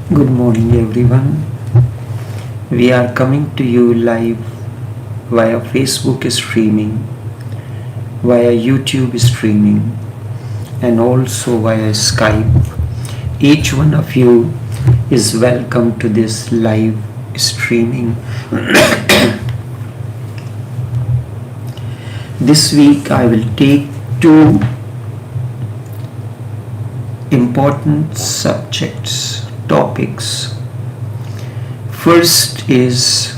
Good morning, everyone. We are coming to you live via Facebook streaming, via YouTube streaming, and also via Skype. Each one of you is welcome to this live streaming. This week I will take two important topics. First is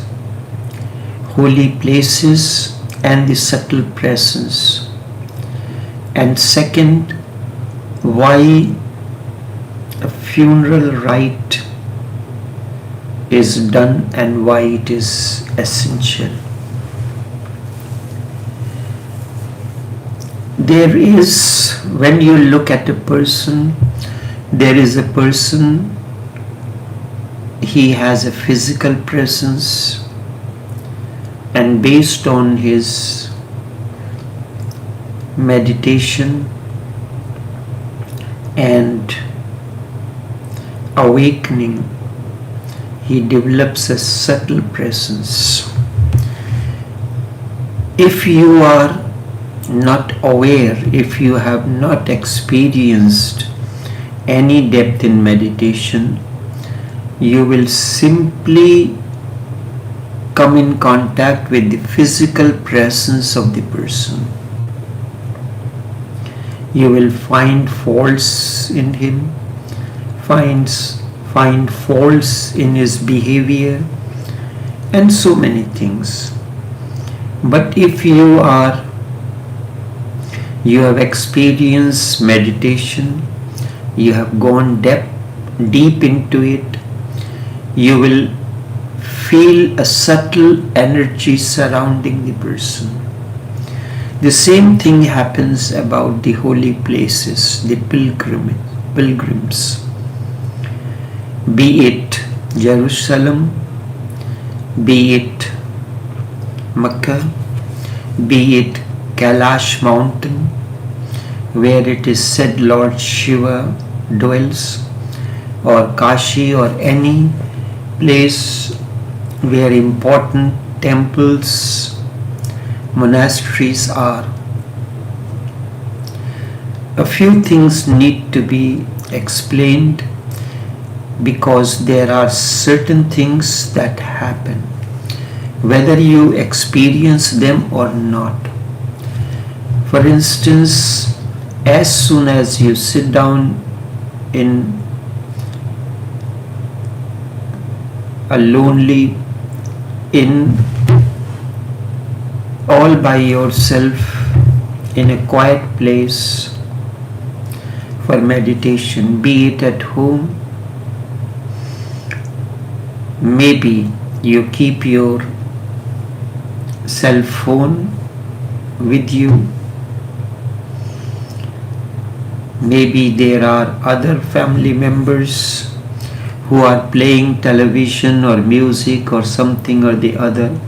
holy places and the subtle presence, and second, why a funeral rite is done and why it is essential. There is, when you look at a person, there is a person, he has a physical presence, and based on his meditation and awakening, he develops a subtle presence. If you are not aware, if you have not experienced any depth in meditation, you will simply come in contact with the physical presence of the person. You will find faults in him, find faults in his behavior, and so many things. But if you have experienced meditation, you have gone deep into it, you will feel a subtle energy surrounding the person. The same thing happens about the holy places, the pilgrims. Be it Jerusalem, be it Mecca, be it Kailash mountain, where it is said Lord Shiva dwells, or Kashi, or any place where important temples, monasteries are. A few things need to be explained because there are certain things that happen, whether you experience them or not. For instance, as soon as you sit down in a lonely inn, all by yourself in a quiet place for meditation, be it at home, maybe you keep your cell phone with you, maybe there are other family members who are playing television or music or something or the other.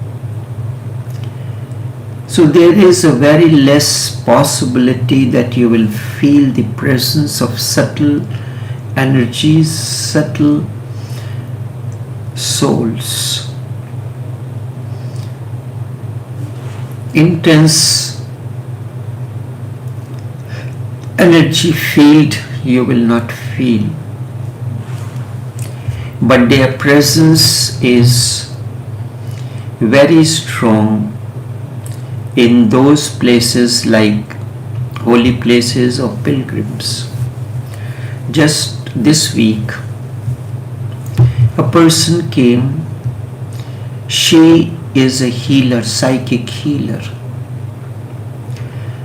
So there is a very less possibility that you will feel the presence of subtle energies, subtle souls. Intense energy field you will not feel, but their presence is very strong in those places like holy places of pilgrims. Just this week, a person came. She is a healer, psychic healer.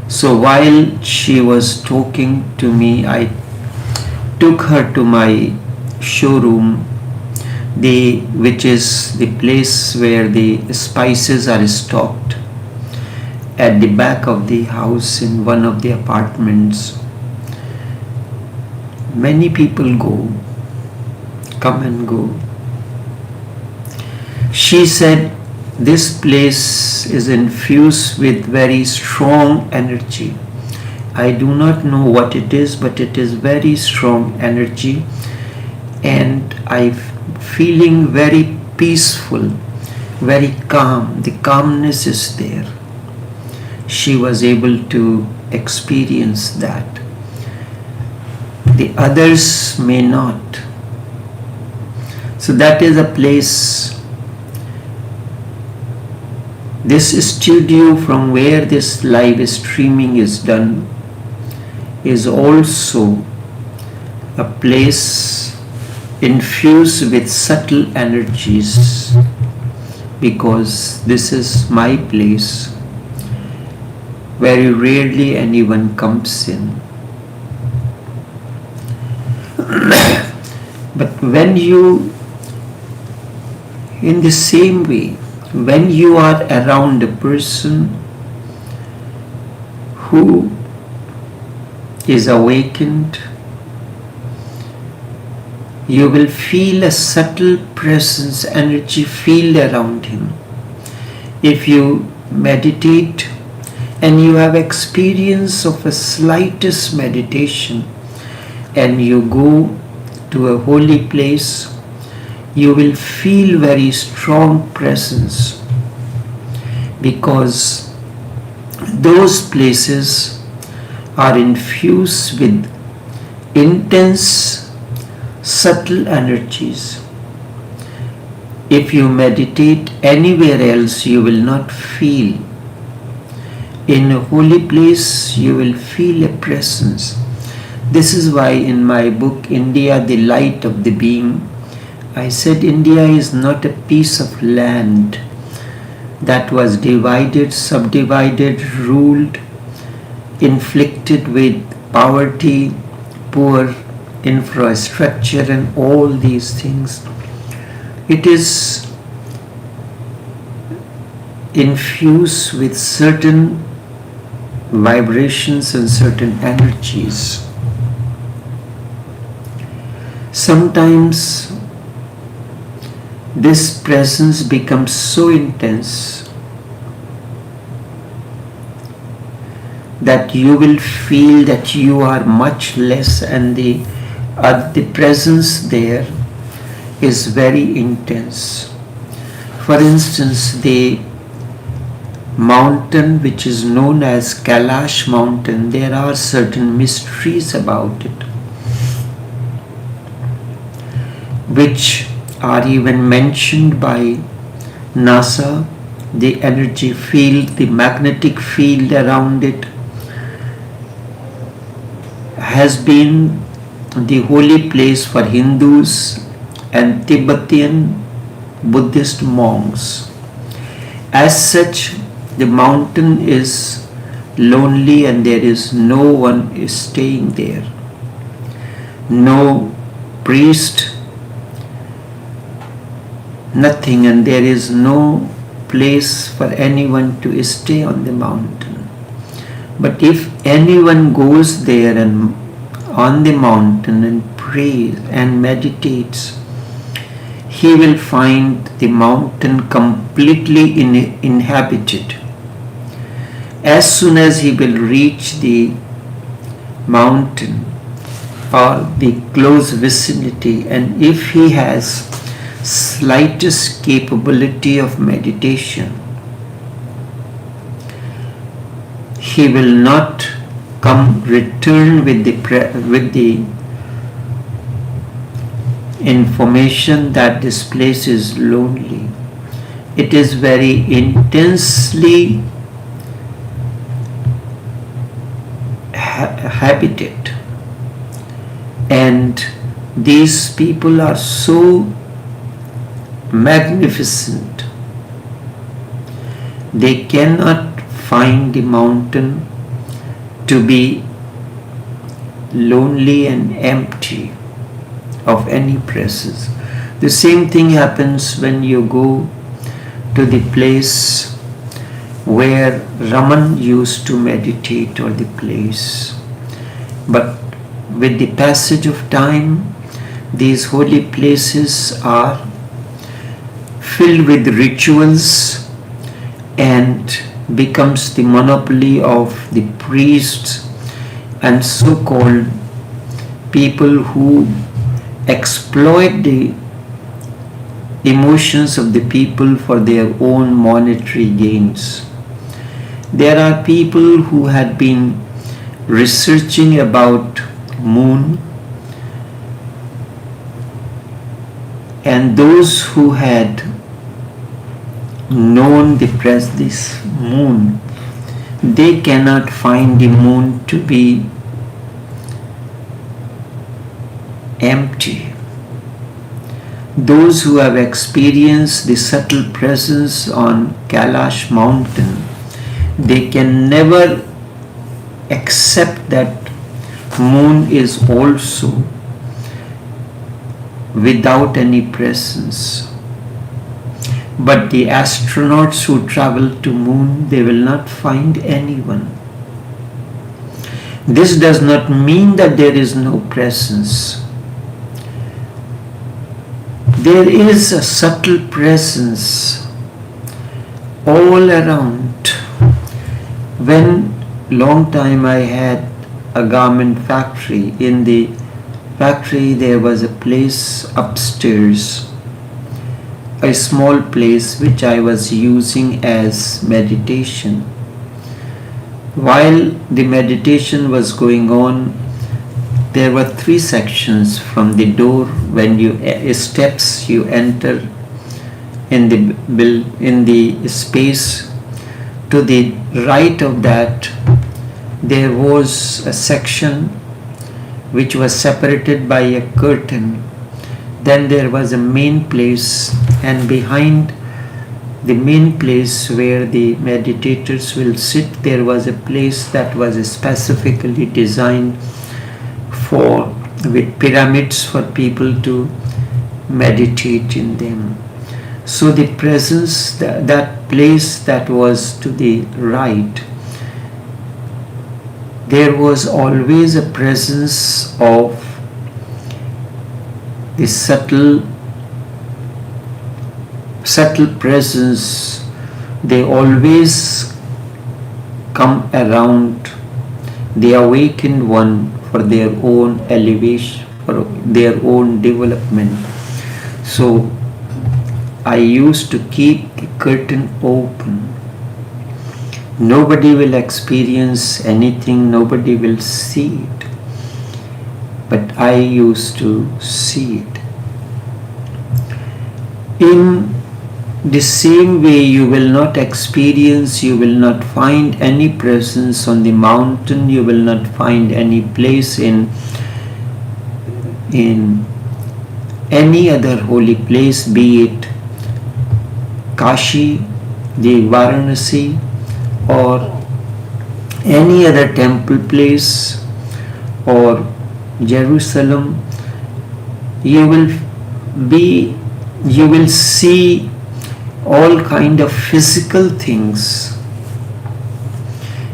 So while she was talking to me, I took her to my showroom, which is the place where the spices are stocked, at the back of the house in one of the apartments. Many people come and go. She said this place is infused with very strong energy. I do not know what it is, but it is very strong energy, and I'm feeling very peaceful, very calm. The calmness is there. She was able to experience that. The others may not. So that is a place. This studio from where this live streaming is done is also a place infused with subtle energies, because this is my place. Very rarely anyone comes in. But when you, in the same way, when you are around a person who is awakened, you will feel a subtle presence, energy field around him. If you meditate and you have experience of a slightest meditation and you go to a holy place, you will feel very strong presence, because those places are infused with intense, subtle energies. If you meditate anywhere else, you will not feel. In a holy place, you will feel a presence. This is why in my book, India, the Light of the Being, I said India is not a piece of land that was divided, subdivided, ruled, inflicted with poverty, poor infrastructure and all these things. It is infused with certain vibrations and certain energies. Sometimes this presence becomes so intense that you will feel that you are much less, and the presence there is very intense. For instance, the mountain which is known as Kailash mountain, there are certain mysteries about it, which are even mentioned by NASA. The energy field, the magnetic field around it has been the holy place for Hindus and Tibetan Buddhist monks. As such, the mountain is lonely and there is no one staying there. No priest, nothing, and there is no place for anyone to stay on the mountain. But if anyone goes there and on the mountain and prays and meditates, he will find the mountain completely inhabited. As soon as he will reach the mountain or the close vicinity, and if he has slightest capability of meditation, he will not return with the information that this place is lonely. It is very intensely habited, and these people are so magnificent. They cannot find the mountain to be lonely and empty of any presence. The same thing happens when you go to the place where Raman used to meditate, or the place. But with the passage of time, these holy places are filled with rituals and becomes the monopoly of the priests and so-called people who exploit the emotions of the people for their own monetary gains. There are people who had been researching about moon, and those who had known this moon, they cannot find the moon to be empty. Those who have experienced the subtle presence on Kailash mountain, they can never accept that moon is also without any presence. But the astronauts who travel to moon, they will not find anyone. This does not mean that there is no presence. There is a subtle presence all around. When long time I had a garment factory, in the factory there was a place upstairs, a small place which I was using as meditation. While the meditation was going on, there were 3 sections from the door. When you steps you enter in the space. To the right of that, there was a section which was separated by a curtain. Then there was a main place, and behind the main place where the meditators will sit, there was a place that was specifically designed with pyramids for people to meditate in them. So the presence, that place that was to the right, there was always a presence of the subtle presence. They always come around the awakened one for their own elevation, for their own development. So I used to keep the curtain open. Nobody will experience anything, nobody will see it. But I used to see it. In the same way, you will not experience, you will not find any presence on the mountain, you will not find any place in any other holy place, be it Kashi, the Varanasi, or any other temple place, or Jerusalem. You will see all kind of physical things.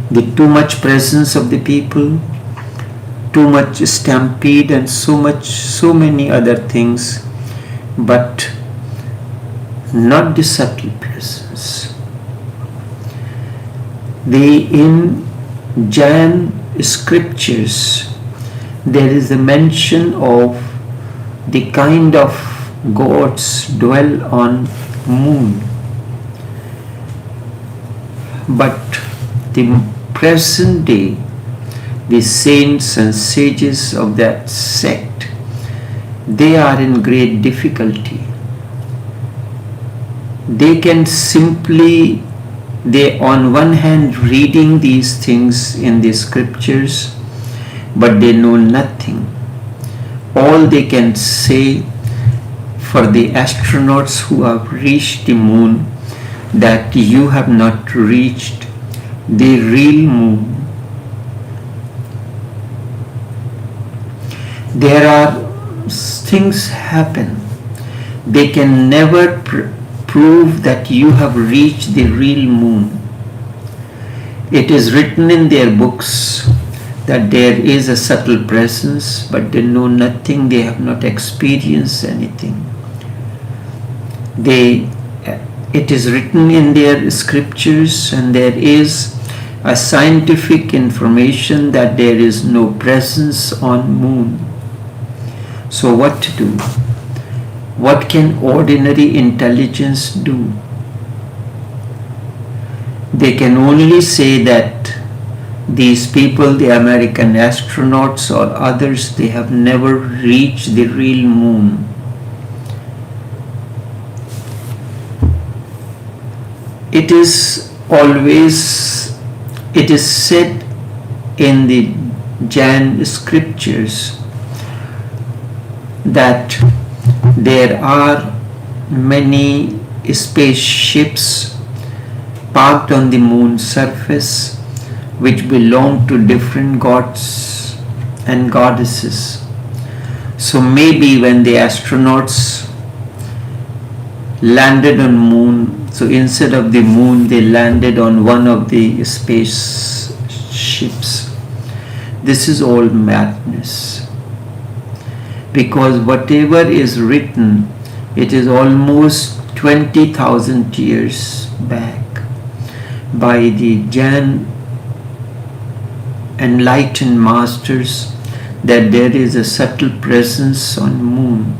The too much presence of the people, too much stampede, and so many other things, but not the subtle presence. In Jain scriptures, there is a mention of the kind of gods dwell on moon. But the present day, the saints and sages of that sect, they are in great difficulty. They on one hand reading these things in the scriptures, but they know nothing. All they can say for the astronauts who have reached the moon, that you have not reached the real moon. There are things happen. They can never prove that you have reached the real moon. It is written in their books that there is a subtle presence, but they know nothing, they have not experienced anything. It is written in their scriptures, and there is a scientific information that there is no presence on moon. So what to do? What can ordinary intelligence do? They can only say that these people, the American astronauts or others, they have never reached the real moon. It is said in the Jain scriptures that there are many spaceships parked on the moon's surface which belong to different gods and goddesses. So maybe when the astronauts landed on moon, so instead of the moon they landed on one of the spaceships. This is all madness, because whatever is written, it is almost 20,000 years back by the Jain enlightened masters that there is a subtle presence on moon.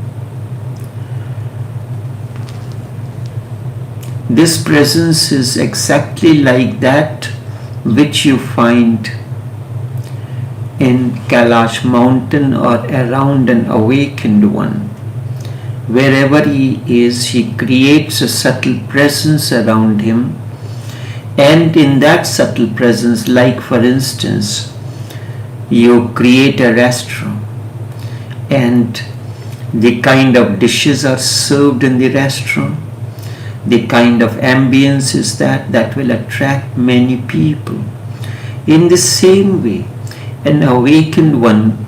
This presence is exactly like that which you find in Kailash mountain or around an awakened one. Wherever he is, he creates a subtle presence around him, and in that subtle presence, like for instance, you create a restaurant and the kind of dishes are served in the restaurant, the kind of ambience is that will attract many people. In the same way, an awakened one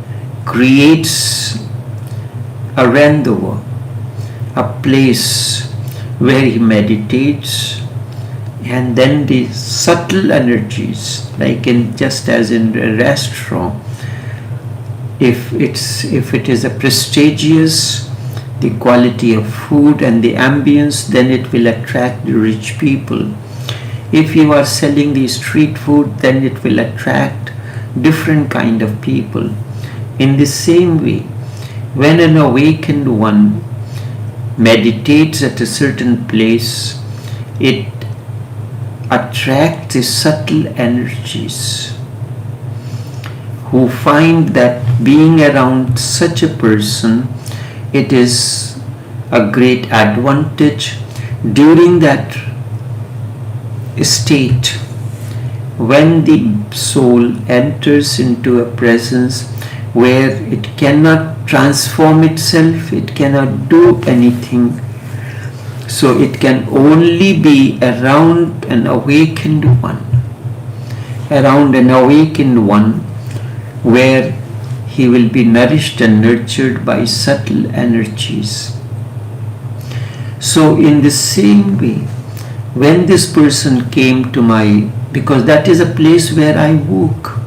creates a rendezvous, a place where he meditates, and then the subtle energies, like just as in a restaurant, if it is a prestigious, the quality of food and the ambience, then it will attract the rich people. If you are selling the street food, then it will attract different kind of people. In the same way, when an awakened one meditates at a certain place, it attracts the subtle energies who find that being around such a person, it is a great advantage during that state when the soul enters into a presence where it cannot transform itself, it cannot do anything. So it can only be around an awakened one, where he will be nourished and nurtured by subtle energies. So in the same way, when this person came to because that is a place where I walk,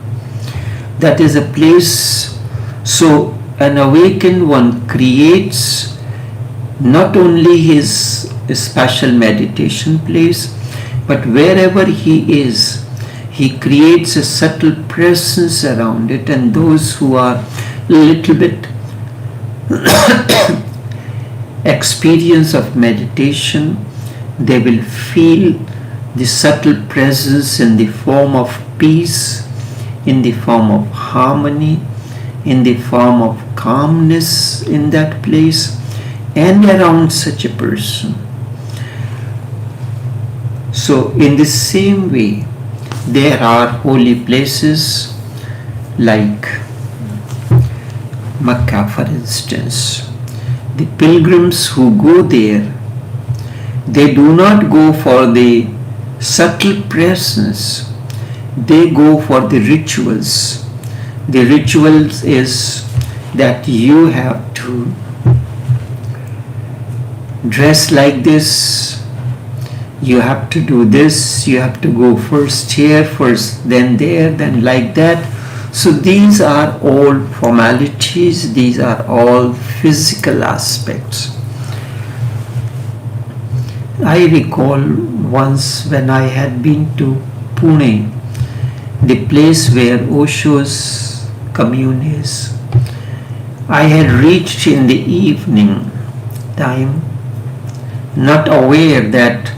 that is a place, so an awakened one creates not only his special meditation place, but wherever he is, he creates a subtle presence around it, and those who are a little bit experience of meditation, they will feel the subtle presence in the form of peace, in the form of harmony, in the form of calmness in that place and around such a person. So in the same way, there are holy places like Mecca, for instance. The pilgrims who go there, they do not go for the subtle presence, they go for the rituals. The rituals is that you have to dress like this, you have to do this, you have to go first here, first then there, then like that. So these are all formalities, these are all physical aspects. I recall once when I had been to Pune, the place where Osho's commune is, I had reached in the evening time, not aware that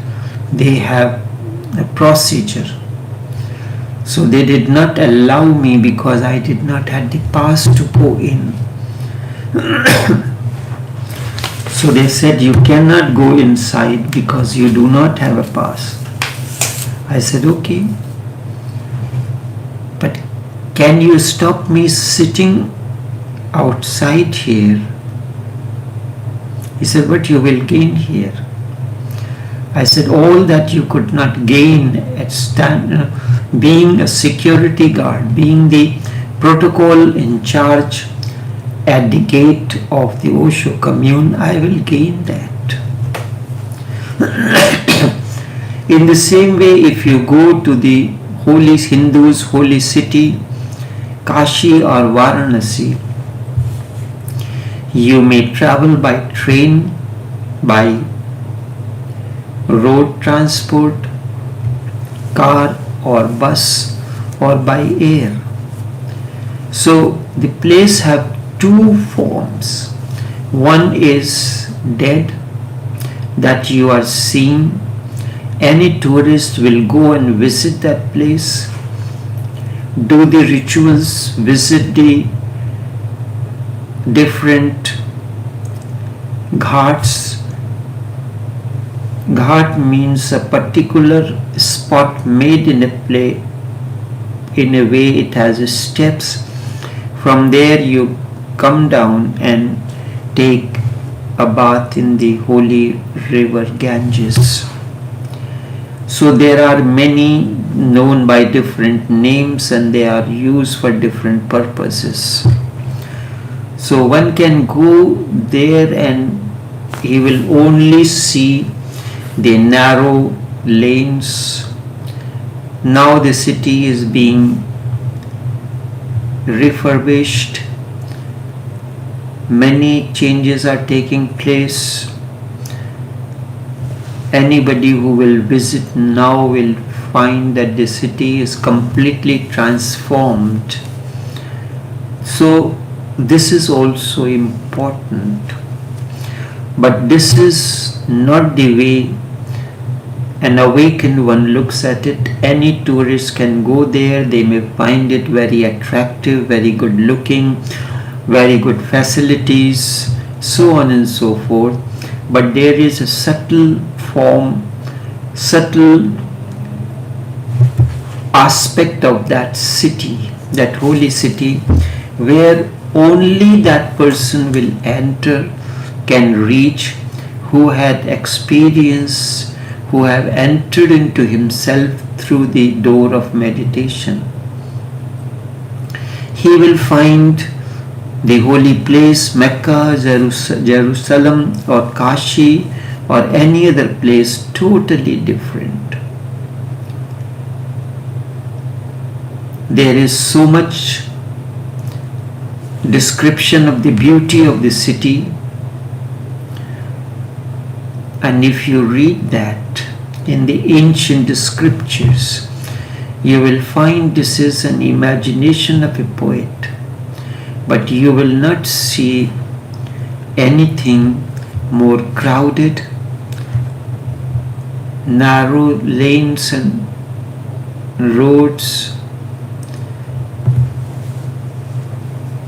they have a procedure. So they did not allow me because I did not have the pass to go in. So they said, you cannot go inside because you do not have a pass. I said, okay, but can you stop me sitting outside here? He said, what you will gain here? I said, all that you could not gain at being a security guard, being the protocol in charge at the gate of the Osho commune, I will gain that. In the same way, if you go to the holy Hindus' holy city, Kashi or Varanasi, you may travel by train, by road transport, car or bus, or by air. So the place have two forms. One is dead, that you are seeing. Any tourist will go and visit that place, do the rituals, visit the different ghats. Ghat means a particular spot made in a way it has steps. From there you come down and take a bath in the holy river Ganges. So there are many known by different names and they are used for different purposes. So one can go there and he will only see the narrow lanes. Now the city is being refurbished. Many changes are taking place. Anybody who will visit now will find that the city is completely transformed. So this is also important. But this is not the way an awakened one looks at it. Any tourist can go there, they may find it very attractive, very good looking, very good facilities, so on and so forth. But there is a subtle aspect of that city, that holy city, where only that person will enter, can reach, who had experience, who have entered into himself through the door of meditation. He will find the holy place, Mecca, Jerusalem or Kashi or any other place totally different. There is so much description of the beauty of the city, and if you read that in the ancient scriptures, you will find this is an imagination of a poet, but you will not see anything more crowded, narrow lanes and roads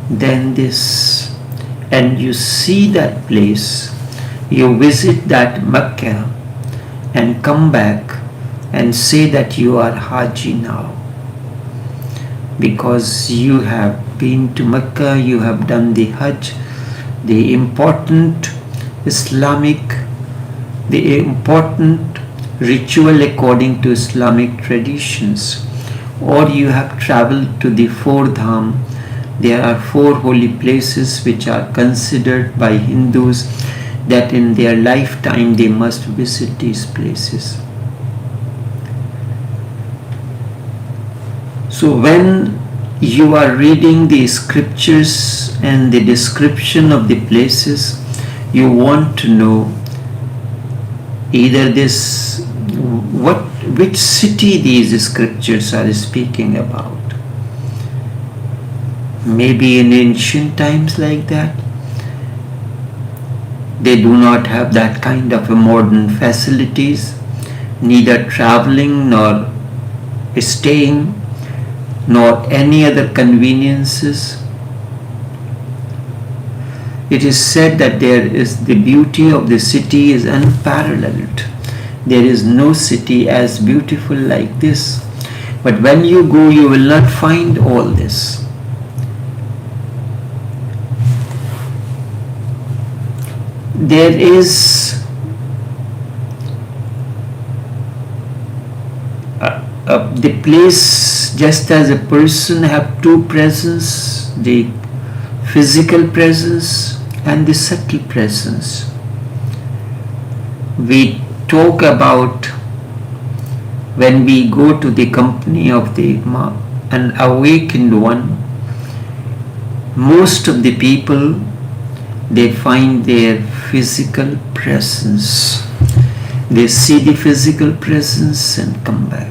than this. And you see that place, you visit that Mecca and come back and say that you are Haji now, because you have been to Mecca, you have done the Hajj, the important ritual according to Islamic traditions, or you have traveled to the four Dham. There are four holy places which are considered by Hindus that in their lifetime they must visit these places. So when you are reading the scriptures and the description of the places, you want to know either which city these scriptures are speaking about. Maybe in ancient times like that. They do not have that kind of a modern facilities, neither traveling nor staying nor any other conveniences. It is said that the beauty of the city is unparalleled. There is no city as beautiful like this. But when you go, you will not find all this. There is the place, just as a person have two presence, the physical presence and the subtle presence. We talk about when we go to the company of an awakened one. Most of the people, they find their physical presence. They see the physical presence and come back.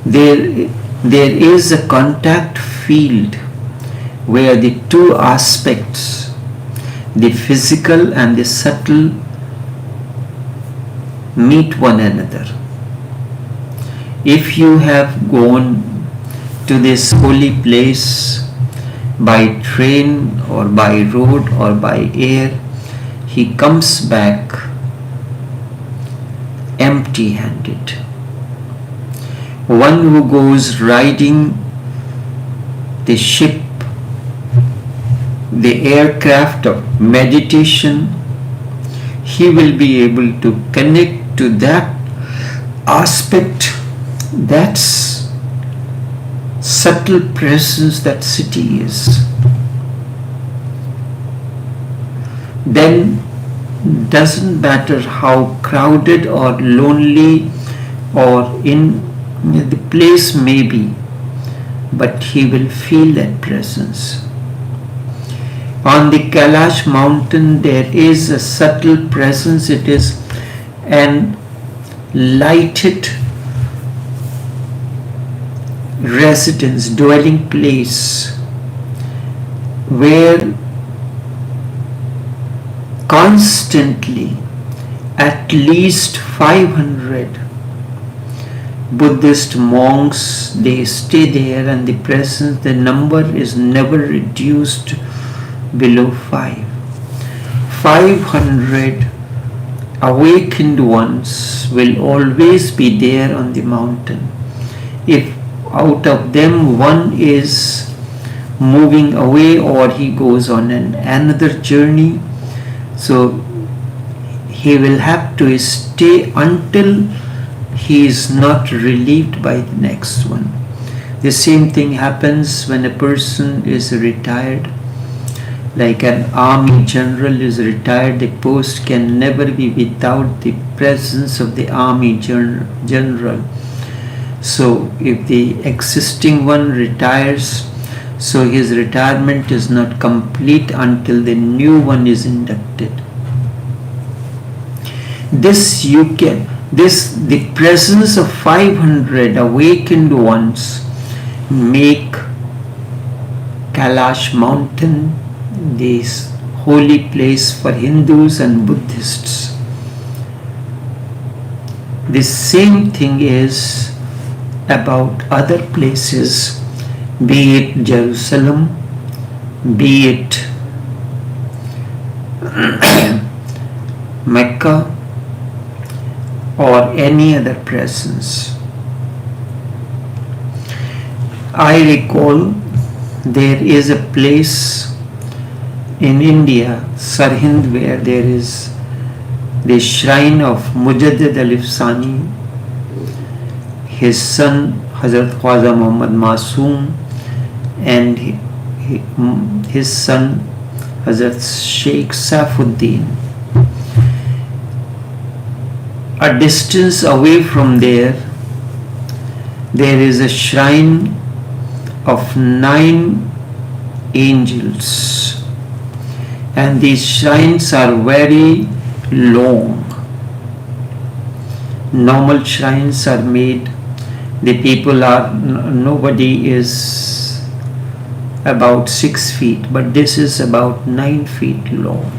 There is a contact field where the two aspects, the physical and the subtle, meet one another. If you have gone to this holy place by train or by road or by air, he comes back empty-handed. One who goes riding the ship, the aircraft of meditation, he will be able to connect to that aspect, that's subtle presence that city is. Then doesn't matter how crowded or lonely or in the place may be, but he will feel that presence. On the Kailash mountain there is a subtle presence. It is an lighted residence, dwelling place, where constantly at least 500 Buddhist monks, they stay there, and the presence, the number is never reduced below 5. 500 awakened ones will always be there on the mountain. If out of them one is moving away or he goes on another journey, so he will have to stay until he is not relieved by the next one. The same thing happens when a person is retired. Like an army general is retired, the post can never be without the presence of the army general. So if the existing one retires, so his retirement is not complete until the new one is inducted. The presence of 500 awakened ones make Kailash mountain this holy place for Hindus and Buddhists. The same thing is about other places, be it Jerusalem, be it Mecca, or any other presence. I recall there is a place in India, Sarhind, where there is the shrine of Mujaddid Alif-Sani, his son Hazrat Khwaja Muhammad Masoom, and his son Hazrat Sheikh Saifuddin. A distance away from there is a shrine of 9 angels, and these shrines are very long. Normal shrines are made. The people are, nobody is about 6 feet, but this is about 9 feet long.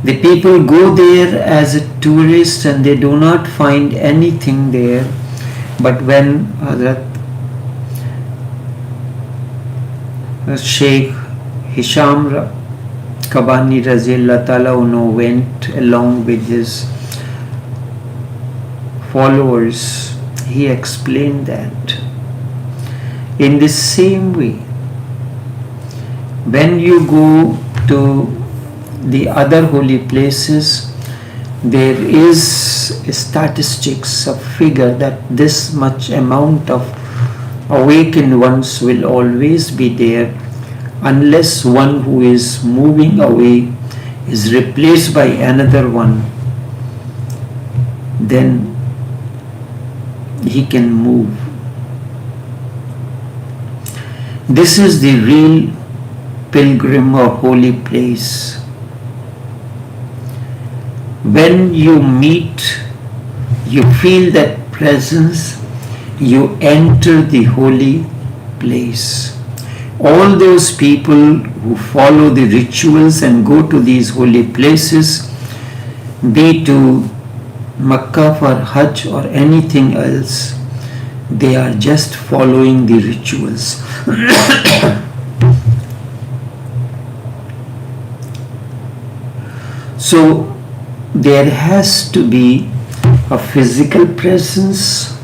The people go there as a tourist and they do not find anything there. But when Hazrat Sheikh Hisham Kabani Razillah Ta'ala went along with his followers, he explained that in the same way, when you go to the other holy places, there is statistics, a figure that this much amount of awakened ones will always be there, unless one who is moving away is replaced by another one, then he can move. This is the real pilgrim or holy place. When you meet, you feel that presence, you enter the holy place. All those people who follow the rituals and go to these holy places, be to Makkah for Hajj or anything else, they are just following the rituals. So there has to be a physical presence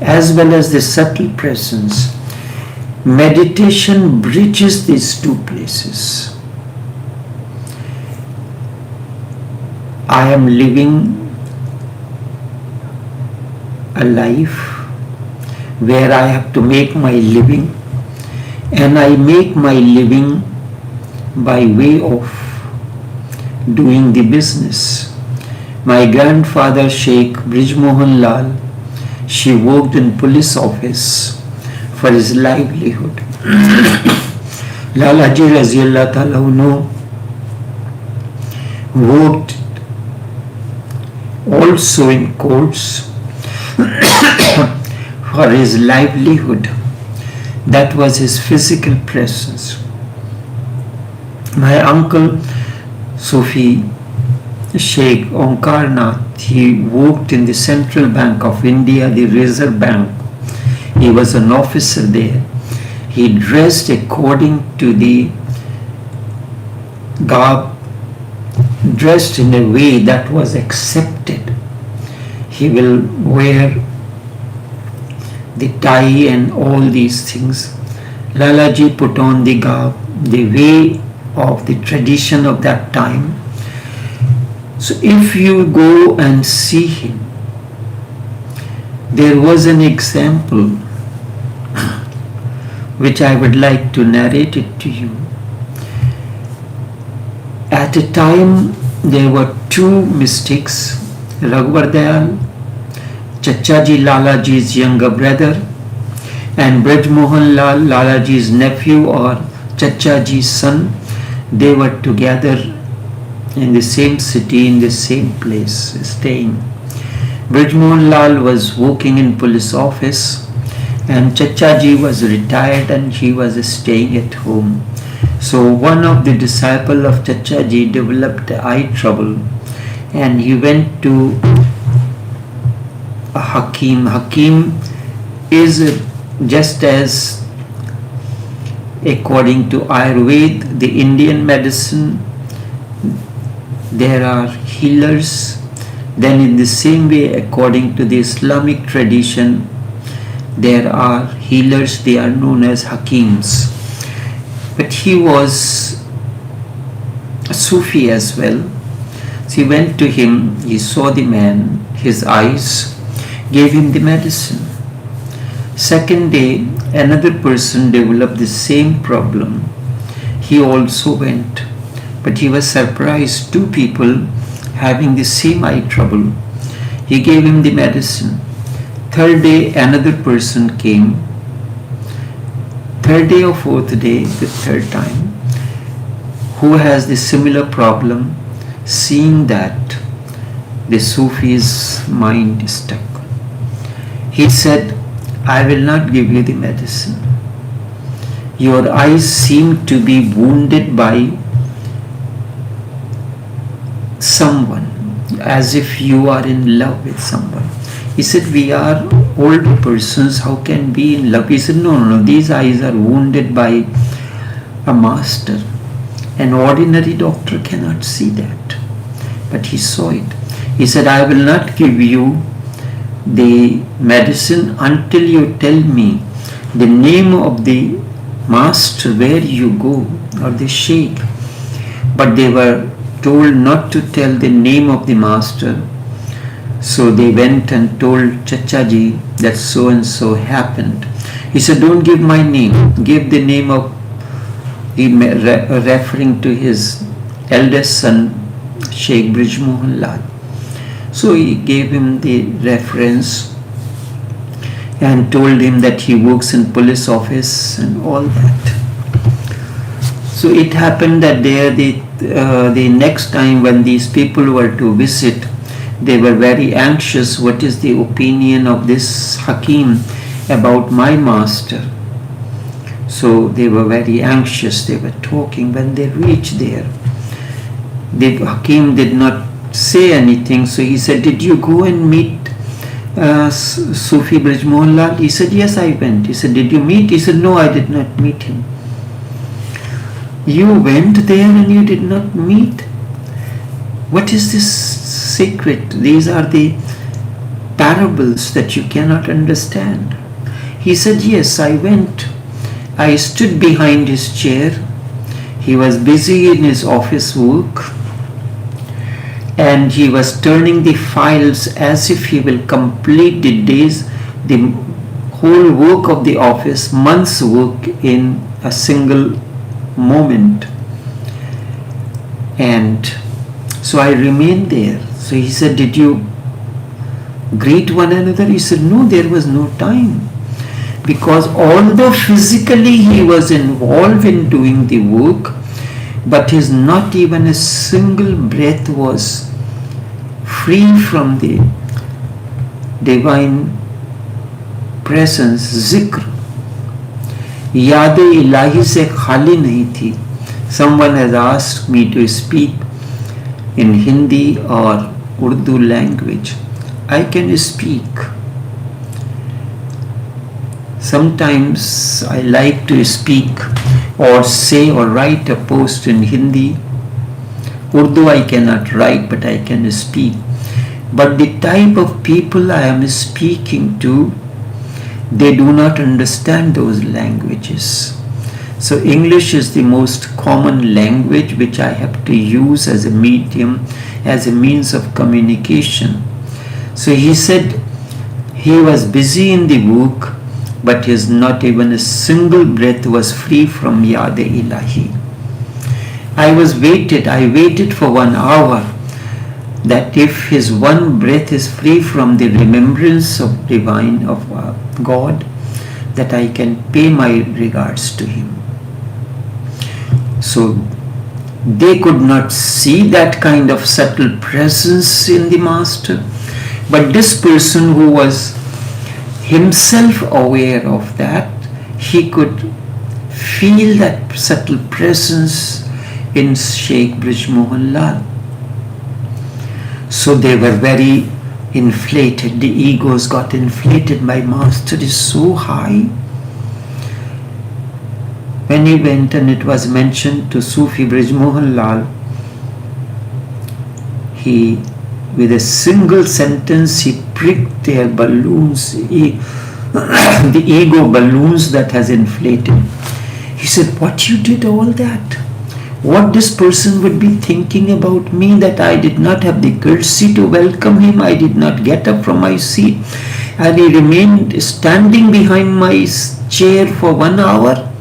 as well as the subtle presence. Meditation bridges these two places. I am living a life where I have to make my living, and I make my living by way of doing the business. My grandfather Sheikh Brijmohan Lal, she worked in police office for his livelihood. Lalaji Raziyallah Ta'ala worked also in courts for his livelihood. That was his physical presence. My uncle Sufi Sheikh Omkar Nath, he worked in the Central Bank of India, the Reserve Bank. He was an officer there. He dressed according to the garb, dressed in a way that was accepted. He will wear the tie and all these things. Lalaji put on the garb, the way of the tradition of that time. So if you go and see him, there was an example which I would like to narrate it to you. At a time there were two mystics, Raghuvar Dayal, Chachaji Lalaji's younger brother, and Brijmohan Lal, Lalaji's nephew or Chachaji's son. They were together in the same city, in the same place, staying. Brijmohan Lal was working in police office and Chachaji was retired and he was staying at home. So one of the disciples of Chachaji developed eye trouble and he went to a Hakim. Hakim is just as, according to Ayurveda, the Indian medicine, there are healers. Then in the same way, according to the Islamic tradition, there are healers, they are known as Hakims. But he was a Sufi as well. So he went to him, he saw the man, his eyes, gave him the medicine. Second day, another person developed the same problem. He also went, but he was surprised, two people having the same eye trouble. He gave him the medicine. Third day, another person came. Third day or fourth day, the third time, who has the similar problem, seeing that the Sufi's mind stuck. He said, I will not give you the medicine. Your eyes seem to be wounded by someone, as if you are in love with someone. He said, we are old persons, how can be in love? He said, no, these eyes are wounded by a master. An ordinary doctor cannot see that. But he saw it. He said, I will not give you the medicine until you tell me the name of the master where you go, or the sheikh. But they were told not to tell the name of the master. So they went and told Chachaji that so and so happened. He said, don't give my name, give the name of, referring to his eldest son, Sheikh Brij Mohan Lal. So he gave him the reference and told him that he works in police office and all that. So it happened that there the next time when these people were to visit, they were very anxious. What is the opinion of this Hakim about my master? So they were very anxious. They were talking. When they reached there, the Hakim did not say anything. So he said, did you go and meet Sufi Brij Mohan Lal? He said, yes, I went. He said, did you meet? He said, no, I did not meet him. You went there and you did not meet? What is this secret? These are the parables that you cannot understand. He said, yes, I went. I stood behind his chair. He was busy in his office work, and he was turning the files as if he will complete the whole work of the office, month's work, in a single moment. And so I remained there. So he said, did you greet one another? He said, no, there was no time. Because although physically he was involved in doing the work, but his not even a single breath was free from the divine presence, zikr. Yaad-e ilahi se khali nahi thi. Someone has asked me to speak in Hindi or Urdu language. I can speak. Sometimes I like to speak or say or write a post in Hindi. Urdu I cannot write, but I can speak. But the type of people I am speaking to, they do not understand those languages. So English is the most common language which I have to use as a medium, as a means of communication. So he said he was busy in the work, but his not even a single breath was free from Yaad-e Ilahi. I waited for 1 hour, that if his one breath is free from the remembrance of divine, of God, that I can pay my regards to him. So they could not see that kind of subtle presence in the master, but this person who was himself aware of that, he could feel that subtle presence in Sheikh Brij Mohan Lal. So they were very inflated. The egos got inflated. My master is so high. When he went and it was mentioned to Sufi Brij Mohan Lal, he, with a single sentence, he pricked their balloons, the ego balloons that has inflated. He said, what, you did all that? What this person would be thinking about me, that I did not have the courtesy to welcome him, I did not get up from my seat, and he remained standing behind my chair for 1 hour.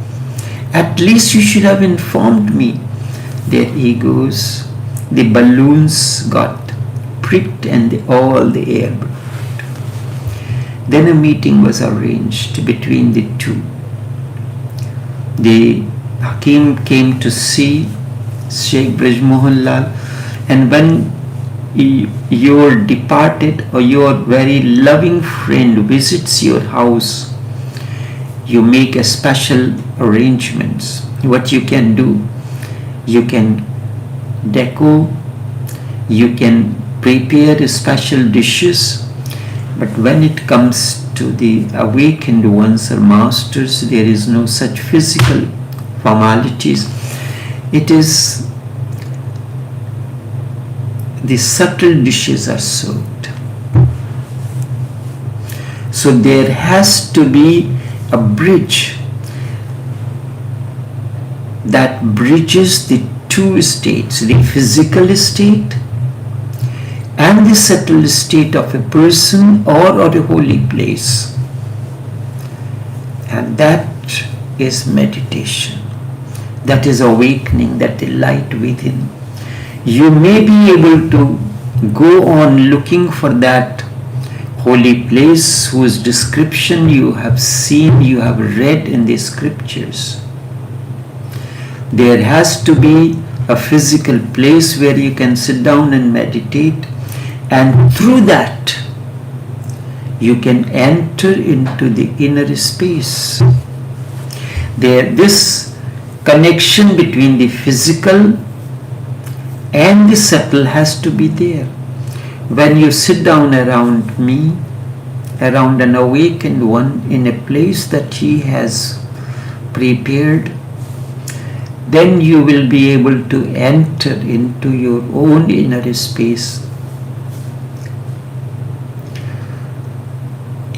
At least you should have informed me. Their egos, the balloons got pricked and all the air broke. Then a meeting was arranged between the two. The Hakim came to see Sheikh Brij Mohan Lal, and when your departed or your very loving friend visits your house, you make a special arrangements. What you can do, you can deco, you can prepare special dishes, but when it comes to the awakened ones or masters, there is no such physical formalities. It is the subtle dishes are served. So there has to be a bridge that bridges the two states, the physical state and the subtle state of a person or a holy place. And that is meditation. That is awakening, that the light within. You may be able to go on looking for that holy place whose description you have seen, you have read in the scriptures. There has to be a physical place where you can sit down and meditate, and through that you can enter into the inner space. This connection between the physical and the subtle has to be there. When you sit down around me, around an awakened one in a place that he has prepared, then you will be able to enter into your own inner space.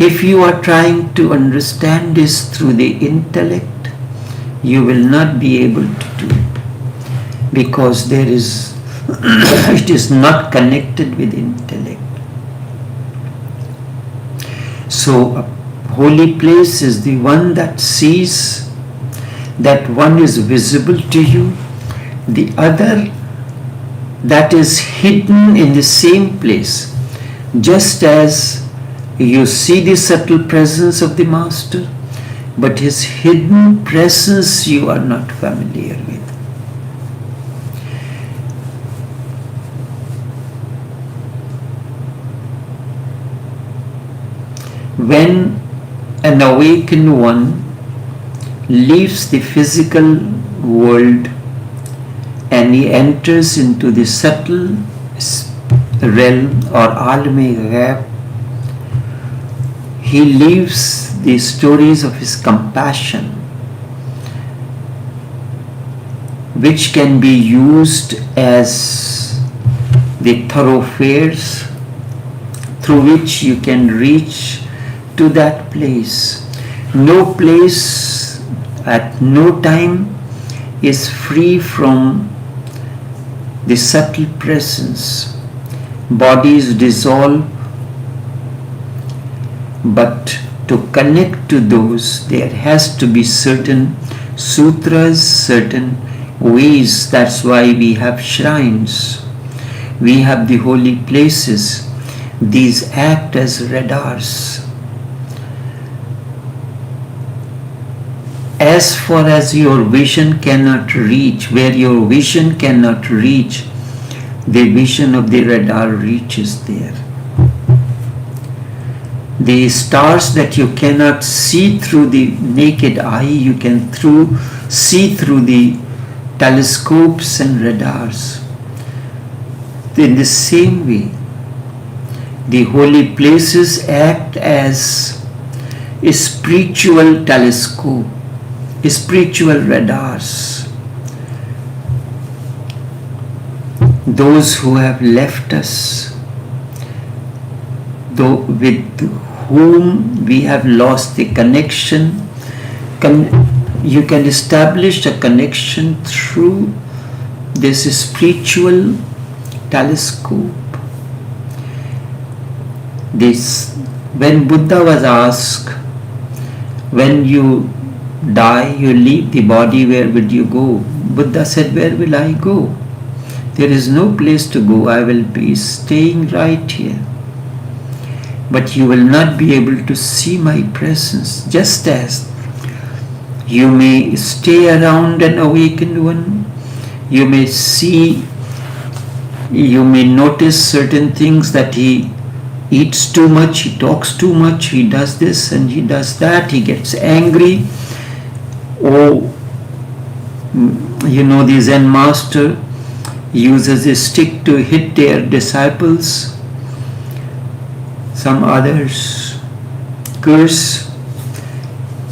If you are trying to understand this through the intellect, you will not be able to do it, because there is it is not connected with intellect. So a holy place is the one that sees, that one is visible to you, the other that is hidden in the same place. Just as you see the subtle presence of the Master, but his hidden presence you are not familiar with. When an awakened one leaves the physical world and he enters into the subtle realm or alme, he leaves the stories of his compassion, which can be used as the thoroughfares through which you can reach to that place. No place at no time is free from the subtle presence. Bodies dissolve, but to connect to those, there has to be certain sutras, certain ways. That's why we have shrines. We have the holy places. These act as radars. As far as your vision cannot reach, where your vision cannot reach, the vision of the radar reaches there. The stars that you cannot see through the naked eye, you can see through the telescopes and radars. In the same way, the holy places act as a spiritual telescope, spiritual radars. Those who have left us, with whom we have lost the connection, you can establish a connection through this spiritual telescope. When Buddha was asked, when you die, you leave the body, where would you go? Buddha said, where will I go? There is no place to go. I will be staying right here. But you will not be able to see my presence. Just as you may stay around an awakened one, you may see You may notice certain things, that he eats too much, he talks too much, he does this and he does that, he gets angry. Or, the Zen master uses a stick to hit their disciples. Some others curse.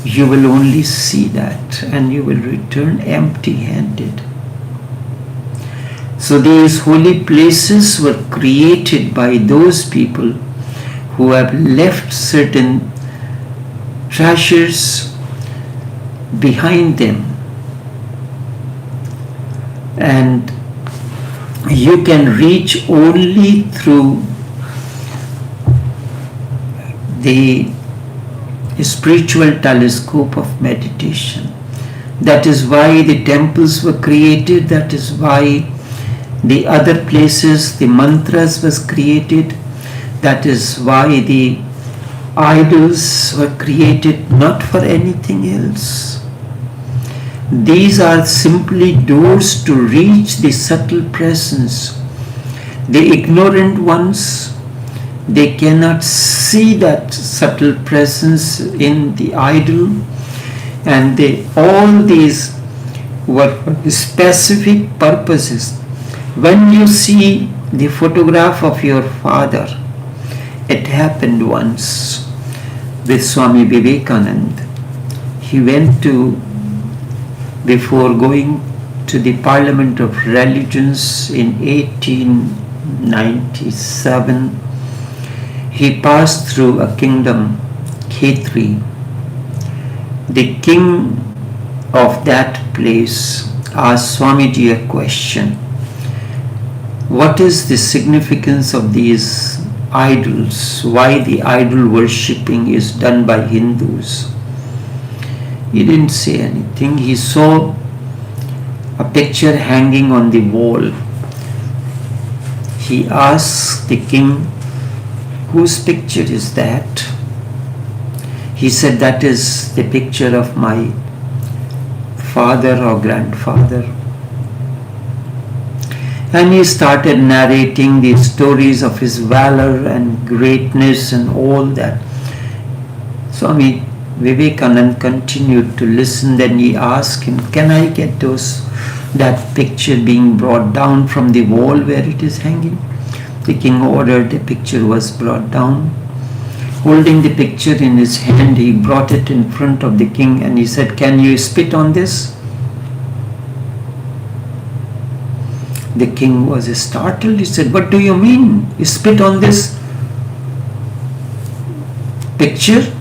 You will only see that and you will return empty-handed. So these holy places were created by those people who have left certain treasures behind them. And you can reach only through the spiritual telescope of meditation. That is why the temples were created. That is why the other places, the mantras was created. That is why the idols were created, not for anything else. These are simply doors to reach the subtle presence. The ignorant ones, they cannot see that subtle presence in the idol, and all these were for specific purposes. When you see the photograph of your father, it happened once with Swami Vivekananda. He went before going to the Parliament of Religions in 1897, he passed through a kingdom, Khetri. The king of that place asked Swamiji a question. What is the significance of these idols? Why the idol worshipping is done by Hindus? He didn't say anything. He saw a picture hanging on the wall. He asked the king, whose picture is that? He said, that is the picture of my father or grandfather. And he started narrating the stories of his valor and greatness and all that. Swami Vivekananda continued to listen. Then he asked him, can I get that picture being brought down from the wall where it is hanging? The king ordered. The picture was brought down. Holding the picture in his hand, he brought it in front of the king and he said, can you spit on this? The king was startled. He said, what do you mean? You spit on this picture?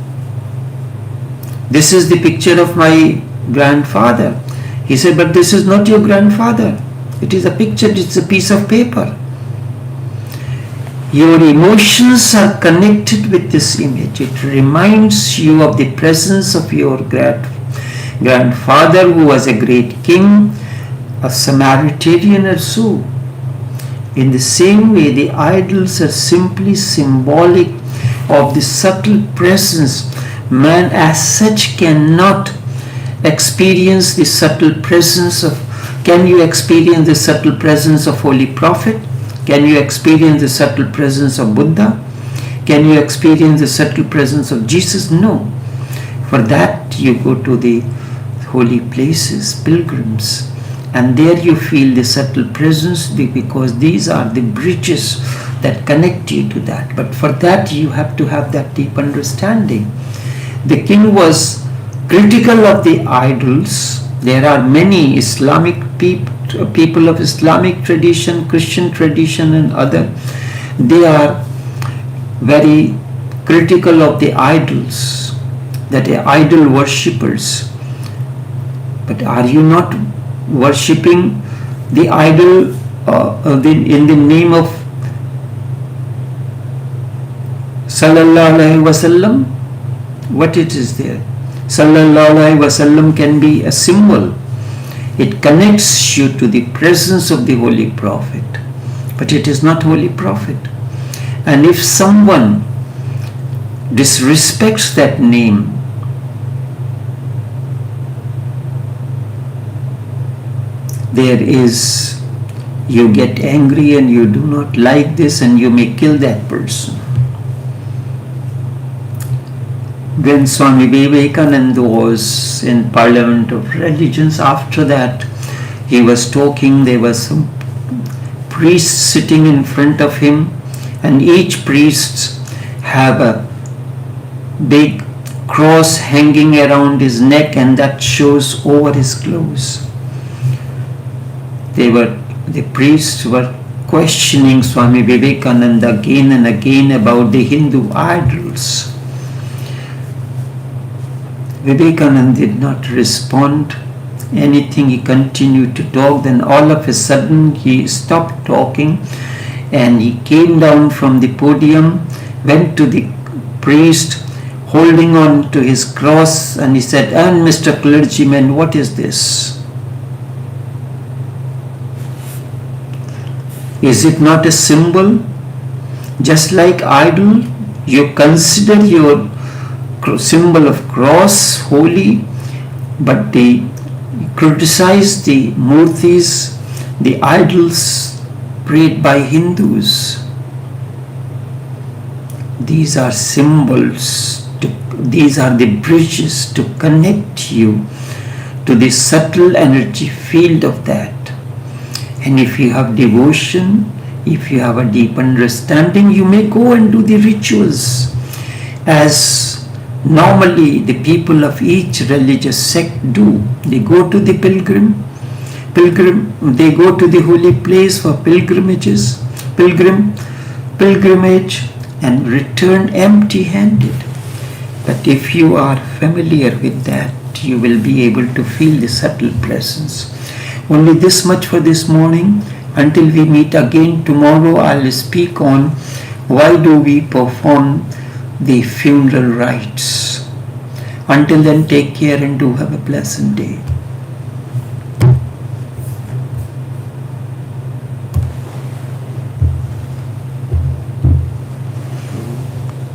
This is the picture of my grandfather. He said, but this is not your grandfather. It is a picture, it's a piece of paper. Your emotions are connected with this image. It reminds you of the presence of your grandfather who was a great king, a Samaritan or so. In the same way, the idols are simply symbolic of the subtle presence. Man as such cannot experience the subtle presence of. Can you experience the subtle presence of Holy Prophet? Can you experience the subtle presence of Buddha? Can you experience the subtle presence of Jesus? No. For that you go to the holy places, pilgrims, and there you feel the subtle presence, because these are the bridges that connect you to that. But for that you have to have that deep understanding. The king was critical of the idols. There are many Islamic people of Islamic tradition, Christian tradition and other. They are very critical of the idols, that they are idol worshippers. But are you not worshipping the idol in the name of Sallallahu Alaihi Wasallam? What it is there? Sallallahu Alaihi Wasallam can be a symbol. It connects you to the presence of the Holy Prophet. But it is not Holy Prophet. And if someone disrespects that name, there is You get angry and you do not like this and you may kill that person. When Swami Vivekananda was in Parliament of Religions, after that he was talking, there was some priests sitting in front of him, and each priest have a big cross hanging around his neck, and that shows over his clothes. The priests were questioning Swami Vivekananda again and again about the Hindu idols. Vivekananda did not respond anything. He continued to talk. Then all of a sudden he stopped talking and he came down from the podium, went to the priest holding on to his cross, and he said, "And Mr. Clergyman, what is this? Is it not a symbol? Just like idol, you consider your symbol of cross holy, but they criticize the murtis, the idols prayed by Hindus. These are symbols, these are the bridges to connect you to the subtle energy field of that. And if you have devotion, if you have a deep understanding, you may go and do the rituals as normally the people of each religious sect do. They go to the they go to the holy place for pilgrimage and return empty-handed. But if you are familiar with that, you will be able to feel the subtle presence. Only this much for this morning. Until we meet again tomorrow, I'll speak on why do we perform the funeral rites. Until then, take care and do have a pleasant day.